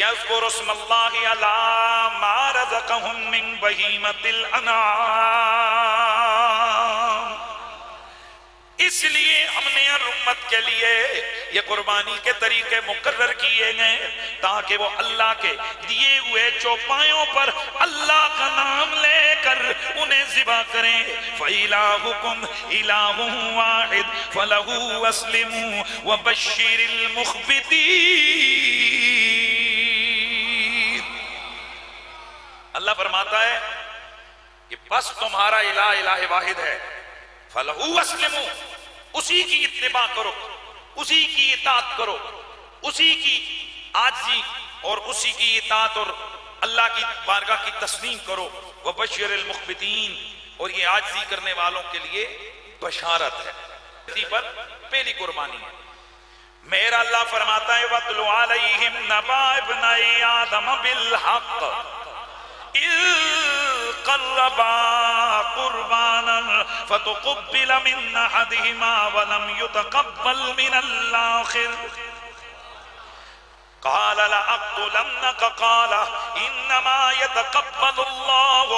یذکر اسم اللہ علی ما رزقہم من بہیمۃ الانعام۔ اس لیے ہم نے ہر امت کے لیے یہ قربانی کے طریقے مقرر کیے گئے تاکہ وہ اللہ کے دیے ہوئے چوپایوں پر اللہ کا نام لے کر انہیں ذبح کریں۔ فَإِلَٰهُكُمْ إِلَٰهٌ وَاحِدٌ فَلَهُ أَسْلِمُوا وَبَشِّرِ الْمُخْبِتِينَ۔ اللہ فرماتا ہے کہ بس تمہارا الہ واحد ہے، فَلَهُ أَسْلِمُوا، اسی کی اتباع کرو، اسی کی اطاعت کرو، اسی کی عاجزی اور اسی کی اطاعت اور اللہ کی بارگاہ کی تسلیم کرو۔ وَبَشِّرِ الْمُخْبِتِينَ، اور یہ عاجزی کرنے والوں کے لیے بشارت ہے۔ اسی پر پہلی قربانی ہے۔ میرا اللہ فرماتا ہے وَاتْلُ عَلَيْهِمْ نَبَأَ ابْنَيْ آدَمَ بِالْحَقِّ إِذْ قَرَّبَا قُرْبَانًا فَتُقُبِّلَ مِنْ أَحَدِهِمَا وَلَمْ يُتَقَبَّلْ مِنَ الْآخَرِ قَالَ لَأَقْتُلَنَّكَ قَالَ إِنَّمَا يَتَقَبَّلُ اللَّهُ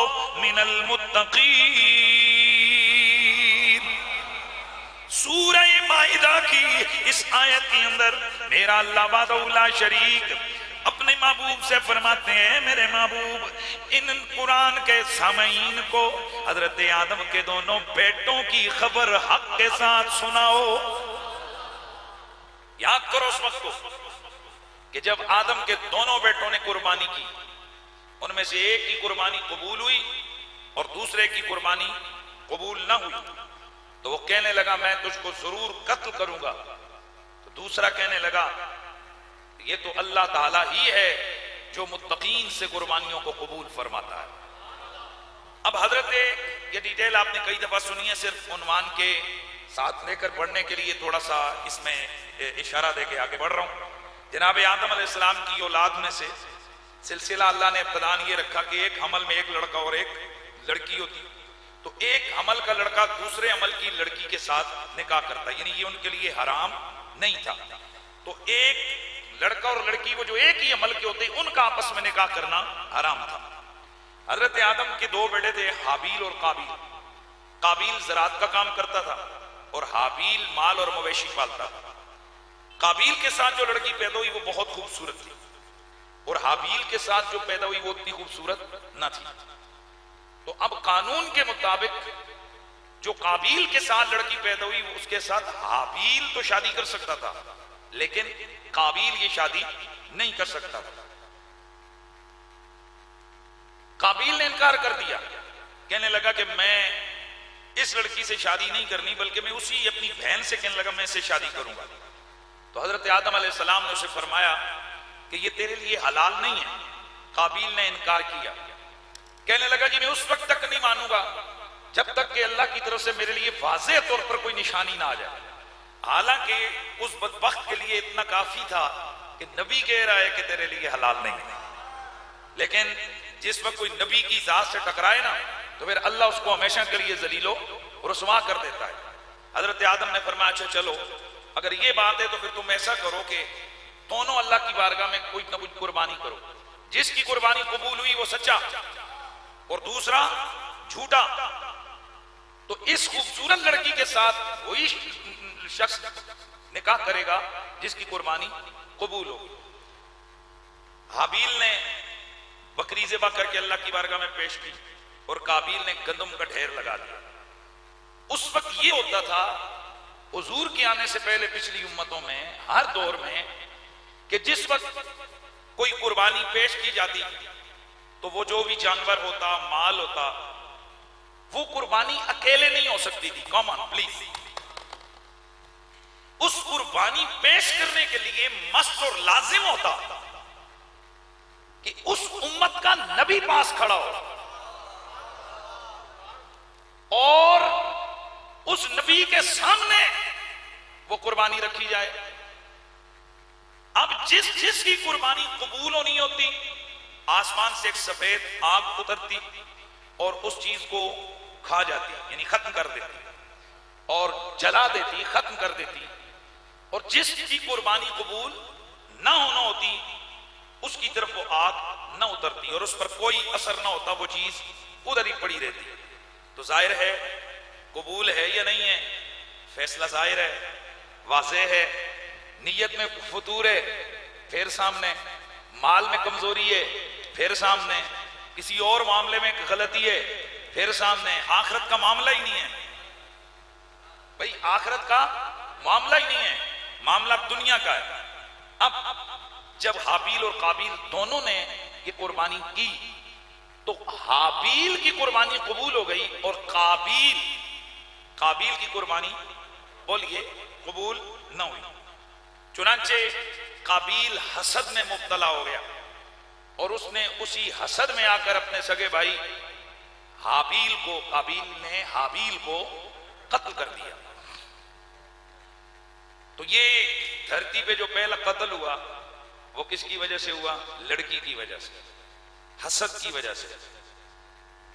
مِنَ الْمُتَّقِينَ۔ سورہ مائدہ کی اس آیت کے اندر میرا اللہ وحدہ لا شریک اپنے محبوب سے فرماتے ہیں میرے محبوب ان قرآن کے سامعین کو حضرت آدم کے دونوں بیٹوں کی خبر حق کے ساتھ سناؤ۔ یاد کرو اس وقت کو کہ جب آدم کے دونوں بیٹوں نے قربانی کی، ان میں سے ایک کی قربانی قبول ہوئی اور دوسرے کی قربانی قبول نہ ہوئی، تو وہ کہنے لگا میں تجھ کو ضرور قتل کروں گا، تو دوسرا کہنے لگا یہ تو اللہ تعالیٰ ہی ہے جو متقین سے قربانیوں کو قبول فرماتا ہے۔ اب حضرت یہ ڈیٹیل آپ نے کئی دفعہ سنی ہے، صرف عنوان کے ساتھ لے کر پڑھنے کے لیے تھوڑا سا اس میں اشارہ دے کے آگے بڑھ رہا ہوں۔ جناب آدم علیہ السلام کی اولاد میں سے سلسلہ اللہ نے ابتداً یہ رکھا کہ ایک حمل میں ایک لڑکا اور ایک لڑکی ہوتی، تو ایک حمل کا لڑکا دوسرے حمل کی لڑکی کے ساتھ نکاح کرتا، یعنی یہ ان کے لیے حرام نہیں تھا۔ تو ایک لڑکا اور لڑکی وہ جو ایک ہی عمل کے ہوتے ان کا آپس میں نکاح کرنا حرام تھا۔ حضرت آدم کے دو بیٹے تھے حابیل اور قابیل۔ قابیل زراعت کا کام کرتا تھا اور حابیل مال اور مویشی پالتا تھا۔ قابیل کے ساتھ جو لڑکی پیدا ہوئی وہ بہت خوبصورت تھی اور حابیل کے ساتھ جو پیدا ہوئی وہ اتنی خوبصورت نہ تھی۔ تو اب قانون کے مطابق جو قابیل کے ساتھ لڑکی پیدا ہوئی اس کے ساتھ حابیل تو شادی کر سکتا تھا لیکن قابیل یہ شادی نہیں کر سکتا تھا۔ قابیل نے انکار کر دیا، کہنے لگا کہ میں اس لڑکی سے شادی نہیں کرنی بلکہ میں اسی اپنی بہن سے کہنے لگا میں اسے شادی کروں گا۔ تو حضرت آدم علیہ السلام نے اسے فرمایا کہ یہ تیرے لیے حلال نہیں ہے۔ قابیل نے انکار کیا، کہنے لگا جی میں اس وقت تک نہیں مانوں گا جب تک کہ اللہ کی طرف سے میرے لیے واضح طور پر کوئی نشانی نہ آ جائے۔ حالانکہ اس بدبخت کے لیے اتنا کافی تھا کہ نبی کہہ رہا ہے کہ تیرے لیے حلال نہیں ہے، لیکن جس وقت کوئی نبی کی ذات سے ٹکرائے نا تو پھر اللہ اس کو ہمیشہ کے لیے ذلیل و رسوا کر دیتا ہے۔ حضرت آدم نے فرمایا اچھا چلو اگر یہ بات ہے تو پھر تم ایسا کرو کہ دونوں اللہ کی بارگاہ میں کوئی نہ کچھ قربانی کرو، جس کی قربانی قبول ہوئی وہ سچا اور دوسرا جھوٹا، تو اس خوبصورت لڑکی کے ساتھ وہی شخص نکاح کرے گا جس کی قربانی قبول ہو۔ حابیل نے بکری ذبح کر کے اللہ کی بارگاہ میں پیش کی اور قابیل نے گندم کا ڈھیر لگا دیا۔ اس وقت یہ ہوتا تھا حضور کے آنے سے پہلے پچھلی امتوں میں ہر دور میں کہ جس وقت کوئی قربانی پیش کی جاتی تو وہ جو بھی جانور ہوتا مال ہوتا وہ قربانی اکیلے نہیں ہو سکتی تھی۔ کامن پلیز، اس قربانی پیش کرنے کے لیے مست اور لازم ہوتا کہ اس امت کا نبی پاس کھڑا ہو اور اس نبی کے سامنے وہ قربانی رکھی جائے۔ اب جس کی قربانی قبول ہونی ہوتی آسمان سے ایک سفید آگ اترتی اور اس چیز کو کھا جاتی، یعنی ختم کر دیتی اور جلا دیتی، ختم کر دیتی، اور جس کی قربانی قبول نہ ہونا ہوتی اس کی طرف وہ آگ نہ اترتی اور اس پر کوئی اثر نہ ہوتا، وہ چیز ادھر ہی پڑی رہتی. تو ظاہر ہے قبول ہے یا نہیں ہے؟ فیصلہ ظاہر ہے، واضح ہے. نیت میں فتور ہے، پھر سامنے. مال میں کمزوری ہے، پھر سامنے. کسی اور معاملے میں غلطی ہے، پھر سامنے. آخرت کا معاملہ ہی نہیں ہے بھائی، آخرت کا معاملہ ہی نہیں ہے، معاملہ دنیا کا ہے. اب جب حابیل اور قابیل دونوں نے یہ قربانی کی تو حابیل کی قربانی قبول ہو گئی اور قابیل کی قربانی بولیے قبول نہ ہوئی. چنانچہ قابیل حسد میں مبتلا ہو گیا اور اس نے اسی حسد میں آ کر اپنے سگے بھائی قابیل نے حابیل کو قتل کر دیا. تو یہ دھرتی پہ جو پہلا قتل ہوا وہ کس کی وجہ سے ہوا؟ لڑکی کی وجہ سے، حسد کی وجہ سے.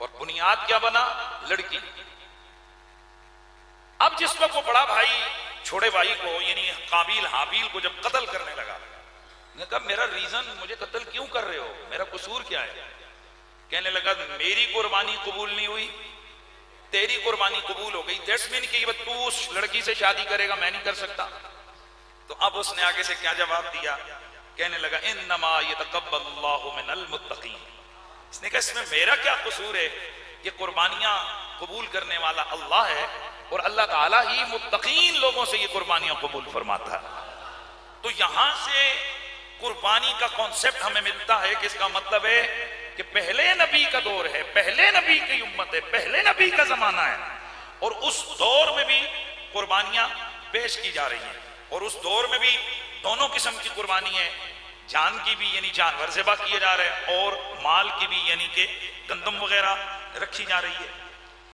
اور بنیاد کیا بنا؟ لڑکی. اب جس وقت وہ بڑا بھائی چھوٹے بھائی کو یعنی قابیل حابیل کو جب قتل کرنے لگا، نے کہا میرا ریزن، مجھے قتل کیوں کر رہے ہو، میرا قصور کیا ہے؟ کہنے لگا میری قربانی قبول نہیں ہوئی، تیری قربانی قبول ہو گئی. دیٹس مین کہ تو اس لڑکی سے شادی کرے گا، میں نہیں کر سکتا. تو اب اس نے آگے سے کیا جواب دیا؟ کہنے لگا انما یتقبل اللہ من المتقین. اس نے کہا اس میں میرا کیا قصور ہے؟ یہ قربانیاں قبول کرنے والا اللہ ہے اور اللہ تعالیٰ ہی متقین لوگوں سے یہ قربانیاں قبول فرماتا ہے. تو یہاں سے قربانی کا کانسیپٹ ہمیں ملتا ہے کہ اس کا مطلب ہے کہ پہلے نبی کا دور ہے، پہلے نبی کی امت ہے، پہلے نبی کا زمانہ ہے اور اس دور میں بھی قربانیاں پیش کی جا رہی ہیں. اور اس دور میں بھی دونوں قسم کی قربانی ہے، جان کی بھی یعنی جانور ذبح کیے جا رہے ہیں اور مال کی بھی یعنی کہ گندم وغیرہ رکھی جا رہی ہے.